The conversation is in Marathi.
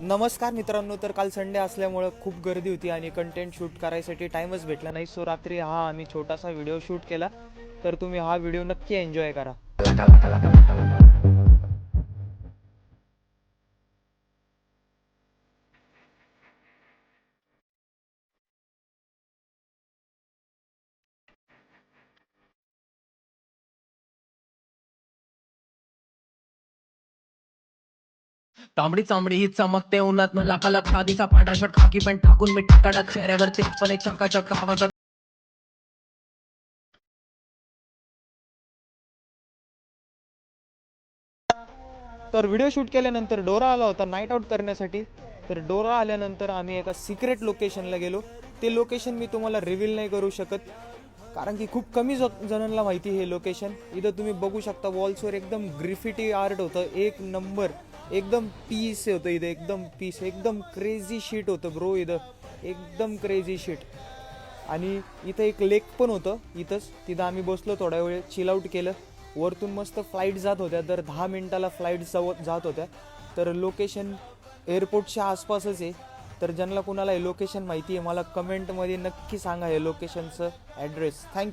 नमस्कार मित्रांनो, तर काल संडे असल्यामुळं खूप गर्दी होती आणि कंटेंट शूट करायसाठी टाईमच भेटला नाही. सो रात्री आम्ही छोटासा व्हिडिओ शूट केला. तर तुम्ही हा व्हिडिओ नक्की एन्जॉय करा. तांबडी चांबडी ही चमकते उन्हात लाखाला खादीचा पांढरा शर्ट खाकी पण टाकून मी कडक चेहऱ्यावर ते पण एक चकाचक आवाजात तर व्हिडिओ शूट केल्यानंतर डोरा आला होता नाईट आऊट करण्यासाठी. तर डोरा आल्यानंतर आम्ही एका सिक्रेट लोकेशनला गेलो. ते लोकेशन मी तुम्हाला रिव्हील नाही करू शकत, कारण की खूप कमी जणांना माहिती हे लोकेशन. इथं तुम्ही बघू शकता वॉल्सवर एकदम ग्रिफिटी आर्ट होतं, एक नंबर, एकदम पीस होतं इथं, एकदम पीस, एकदम क्रेझी शीट होतं ब्रो इथं, एकदम क्रेझी शीट. आणि इथं एक लेक पण होतं इथंच. तिथं आम्ही बसलो, थोडा वेळ चिल आऊट केलं. वरतून मस्त फ्लाईट जात होत्या, दर 10 मिनिटाला फ्लाईट जात होत्या. तर लोकेशन एअरपोर्टच्या आसपासच आहे. तर ज्यांना कुणाला हे लोकेशन माहिती आहे मला कमेंटमध्ये नक्की सांगा हे लोकेशनचं ॲड्रेस. थँक्यू.